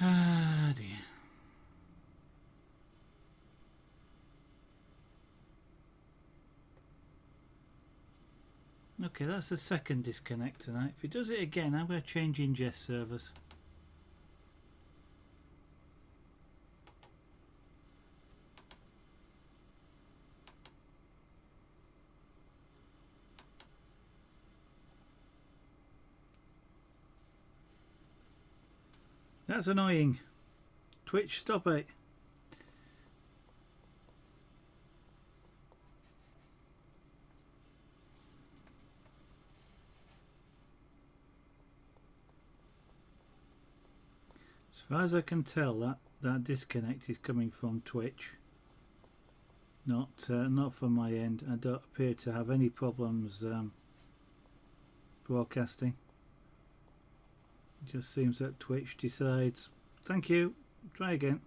Ah dear. Okay, that's the second disconnect tonight. If it does it again, I'm going to change ingest servers. That's annoying. Twitch, stop it. As far as I can tell, that disconnect is coming from Twitch, not from my end. I don't appear to have any problems broadcasting. It just seems that Twitch decides, thank you, try again.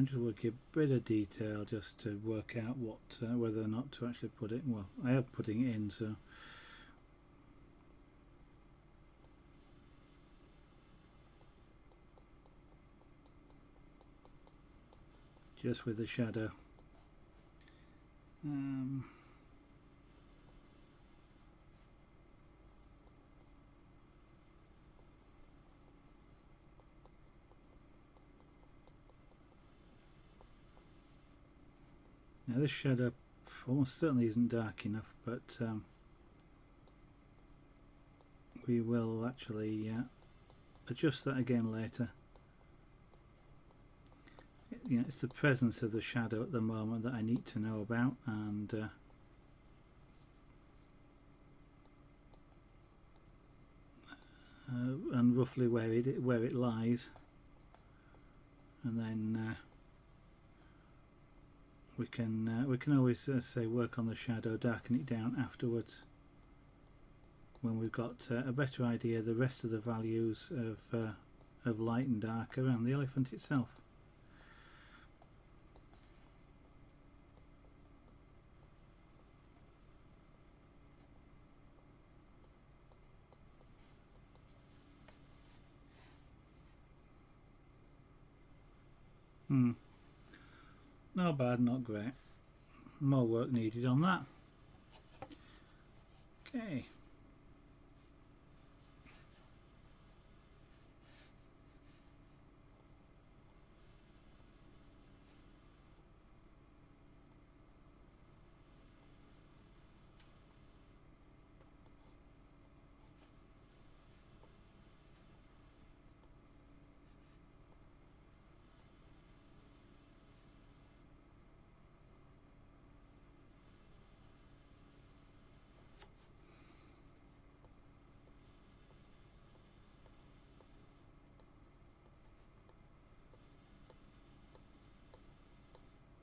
Just work a bit of detail just to work out what whether or not to actually put it. Well, I am putting it in, so just with the shadow. Now this shadow almost certainly isn't dark enough, but we will actually adjust that again later. It's the presence of the shadow at the moment that I need to know about, and roughly where it lies, and then we can always say work on the shadow, darken it down afterwards when we've got a better idea of the rest of the values of light and dark around the elephant itself. Not bad, not great. More work needed on that. Okay.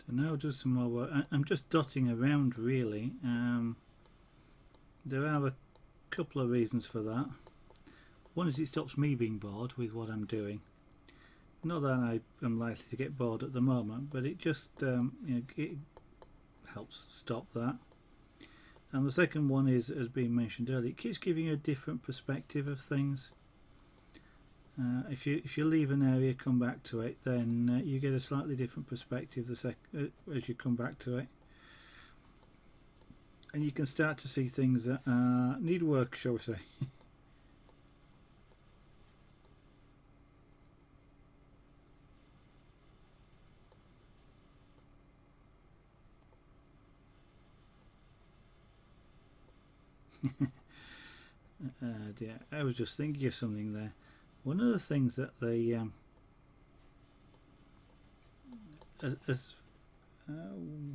So now do some more work. I'm just dotting around really. There are a couple of reasons for that. One is it stops me being bored with what I'm doing. Not that I am likely to get bored at the moment, but it just it helps stop that. And the second one is, as being mentioned earlier, it keeps giving you a different perspective of things. If you leave an area, come back to it, then you get a slightly different perspective as you come back to it, and you can start to see things that need work, shall we say. Dear. I was just thinking of something there. One of the things that they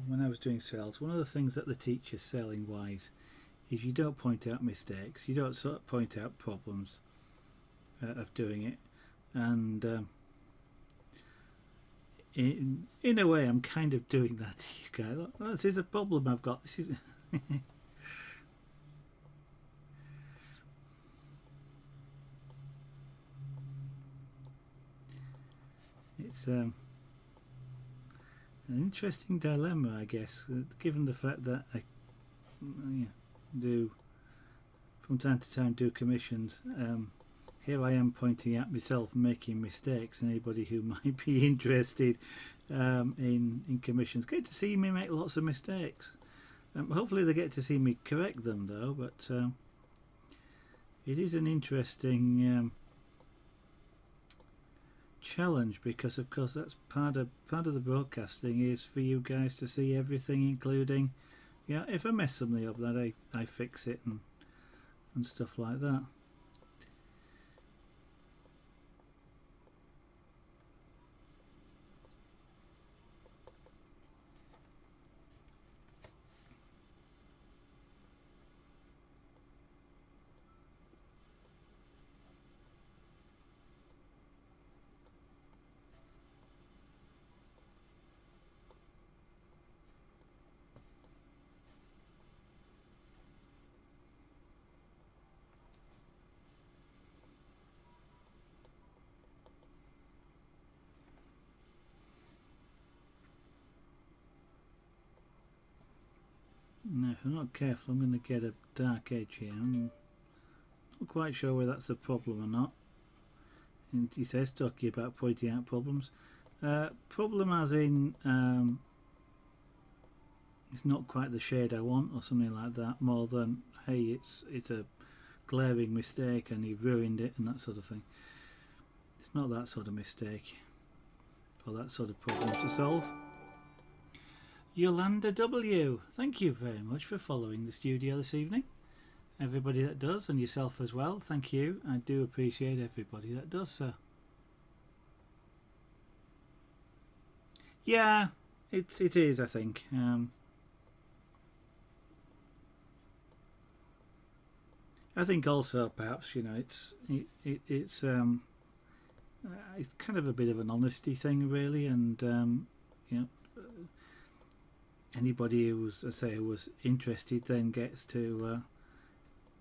when I was doing sales, one of the things that the teachers selling wise is you don't point out mistakes, you don't sort of point out problems of doing it, and in a way I'm kind of doing that to you guys. Look, this is a problem I've got. This is it's an interesting dilemma, I guess, given the fact that I do from time to time do commissions. Here I am pointing out myself making mistakes, and anybody who might be interested in commissions get to see me make lots of mistakes. Hopefully they get to see me correct them though, but it is an interesting challenge, because of course that's part of the broadcasting is for you guys to see everything, including if I mess something up, that I fix it and stuff like that. Now, if I'm not careful, I'm going to get a dark edge here. I'm not quite sure whether that's a problem or not. And he says, talking about pointing out problems. Problem as in it's not quite the shade I want, or something like that, more than, hey, it's a glaring mistake and you've ruined it and that sort of thing. It's not that sort of mistake or that sort of problem to solve. Yolanda W, thank you very much for following the studio this evening. Everybody that does, and yourself as well, thank you. I do appreciate everybody that does, sir. Yeah, it is, I think. I think also perhaps it's kind of a bit of an honesty thing, really, and anybody who was interested then gets to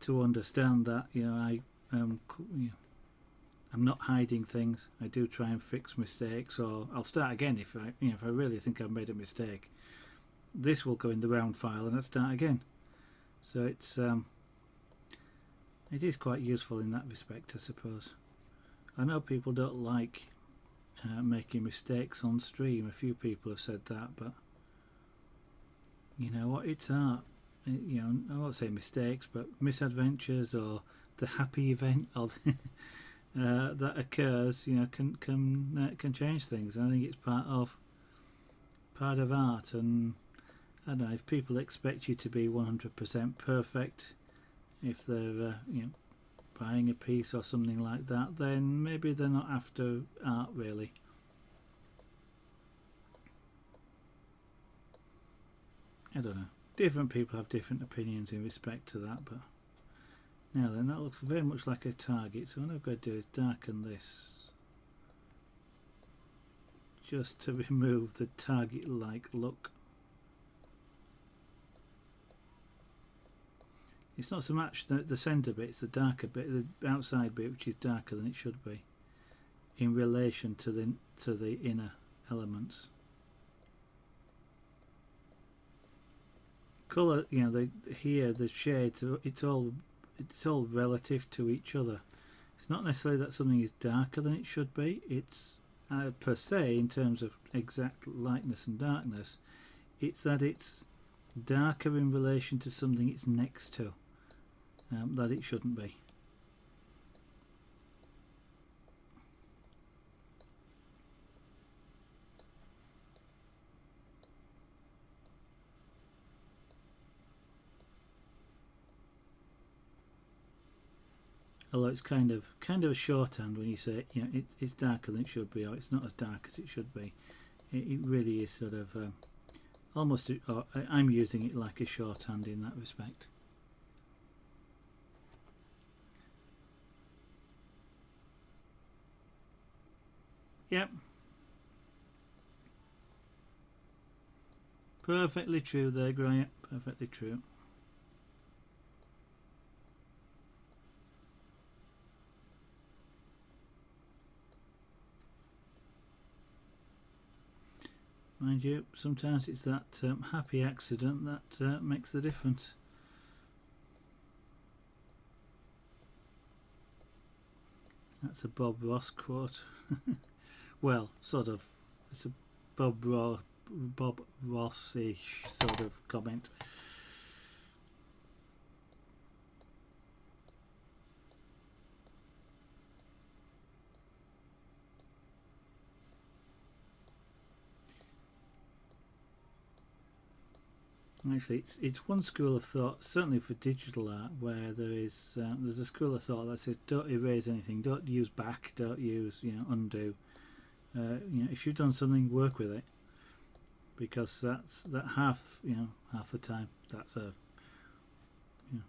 understand that I'm not hiding things. I do try and fix mistakes, or I'll start again if I really think I've made a mistake. This will go in the round file and I'll start again. So it is quite useful in that respect, I suppose. I know people don't like making mistakes on stream. A few people have said that, but you know what? It's art. I won't say mistakes, but misadventures or the happy event or that occurs, can change things. And I think it's part of art. And I don't know, if people expect you to be 100% perfect, if they're buying a piece or something like that, then maybe they're not after art, really. I don't know. Different people have different opinions in respect to that, but now then, that looks very much like a target, so what I've got to do is darken this just to remove the target-like look. It's not so much the centre bit, it's the darker bit, the outside bit, which is darker than it should be in relation to the inner elements. Colour, here the shades, it's all relative to each other. It's not necessarily that something is darker than it should be. It's per se, in terms of exact lightness and darkness, it's that it's darker in relation to something it's next to, that it shouldn't be. Although it's kind of a shorthand when you say, you know, it's darker than it should be, or it's not as dark as it should be. It really is sort of almost, or I'm using it like a shorthand in that respect. Yep. Perfectly true there, Graham. Perfectly true. Mind you, sometimes it's that happy accident that makes the difference. That's a Bob Ross quote. Well, sort of. It's a Bob Ross-ish sort of comment. Actually, it's one school of thought, certainly for digital art, where there's a school of thought that says don't erase anything, don't use back, don't use, you know, undo. You know, if you've done something, work with it, because that's half the time. That's a, you know,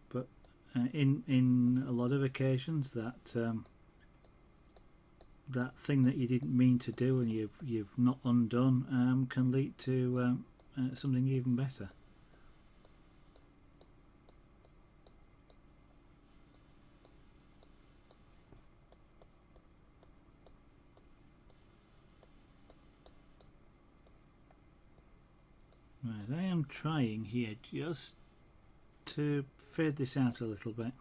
but in a lot of occasions that that thing that you didn't mean to do and you've not undone can lead to something even better. Right, I am trying here just to fade this out a little bit.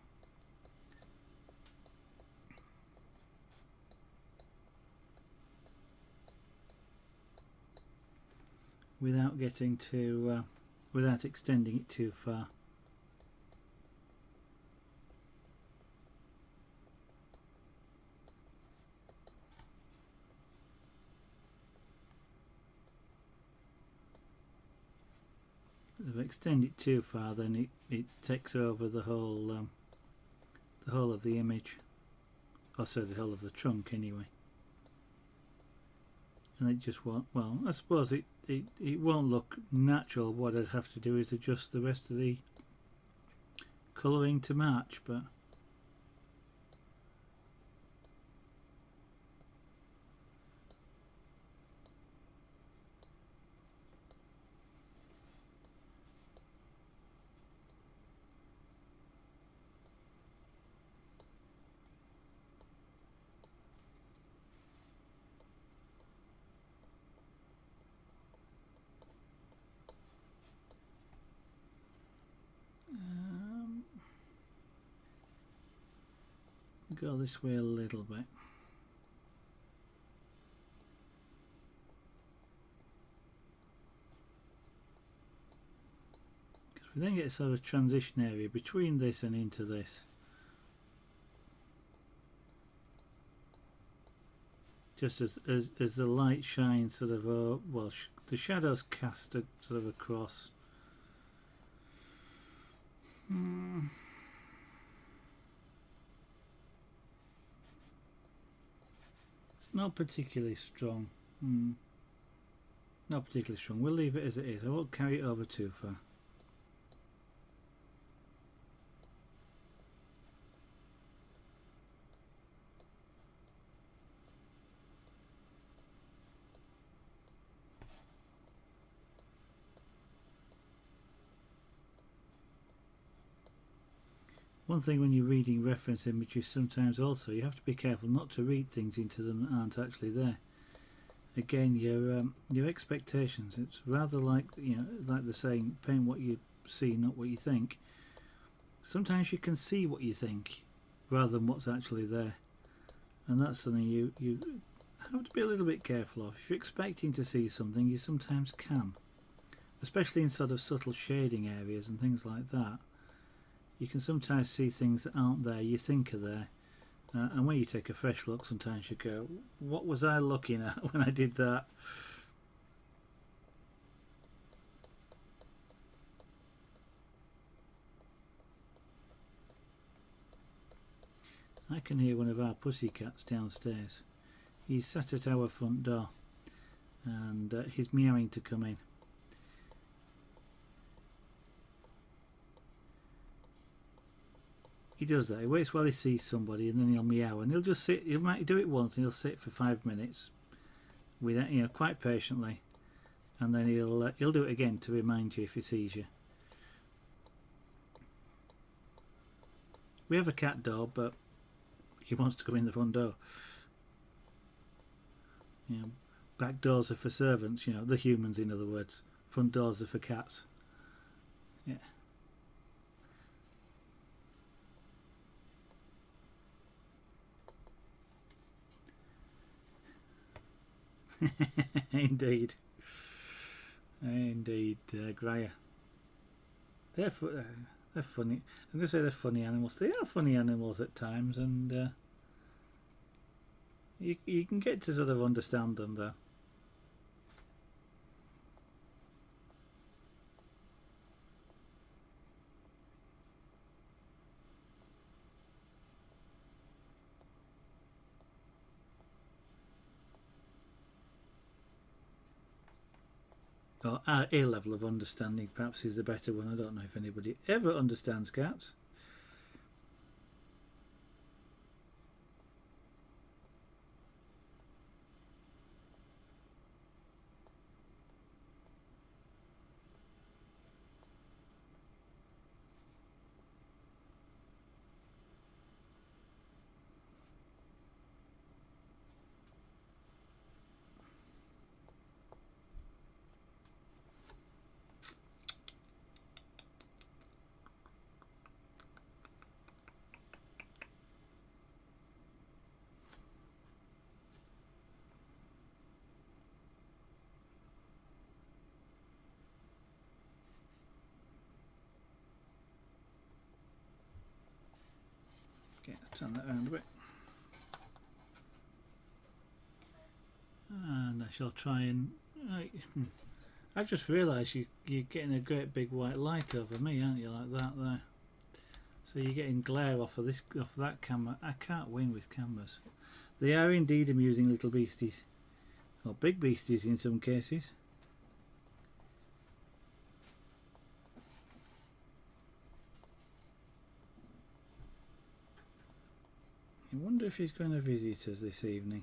Without getting to, without extending it too far. If I extend it too far, then it takes over the whole of the image, or so the whole of the trunk anyway. And it just won't, well, I suppose it won't look natural. What I'd have to do is adjust the rest of the colouring to match, but go this way a little bit. Because we then get a sort of transition area between this and into this. Just as the light shines sort of, well, the shadows cast sort of across. Not particularly strong. Not particularly strong. We'll leave it as it is. I won't carry it over too far. One thing when you're reading reference images, sometimes also you have to be careful not to read things into them that aren't actually there. Again, your expectations. It's rather like, you know, like the saying, paint what you see, not what you think. Sometimes you can see what you think rather than what's actually there. And that's something you have to be a little bit careful of. If you're expecting to see something, you sometimes can, especially in sort of subtle shading areas and things like that. You can sometimes see things that aren't there, you think are there, and when you take a fresh look, sometimes you go, what was I looking at when I did that? I can hear one of our pussycats downstairs. He's sat at our front door and he's meowing to come in. He does that. He waits while he sees somebody and then he'll meow, and he'll just sit. He might do it once and he'll sit for 5 minutes with, you know, quite patiently, and then he'll do it again to remind you if he sees you. We have a cat door, but he wants to come in the front door. You know, back doors are for servants, you know, the humans in other words. Front doors are for cats. Yeah. Indeed. Indeed, Graia. They're funny. I'm going to say they're funny animals. They are funny animals at times, and you can get to sort of understand them, though. Or a level of understanding perhaps is the better one. I don't know if anybody ever understands cats. Okay, turn that around a bit. And I shall try and... I've just realised you're getting a great big white light over me, aren't you, like that there. So you're getting glare off that camera. I can't win with cameras. They are indeed amusing little beasties. Or big beasties in some cases. I wonder if he's going to visit us this evening.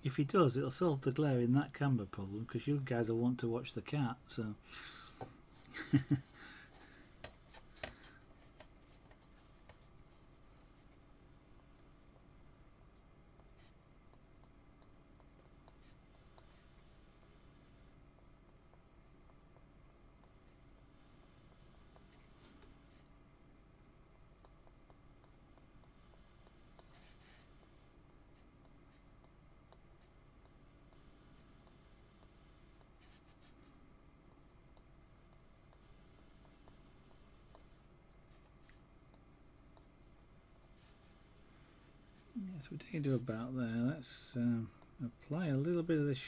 If he does, it'll solve the glare in that camera problem, because you guys will want to watch the cat, so... Yes, what do you do about there? Let's apply a little bit of this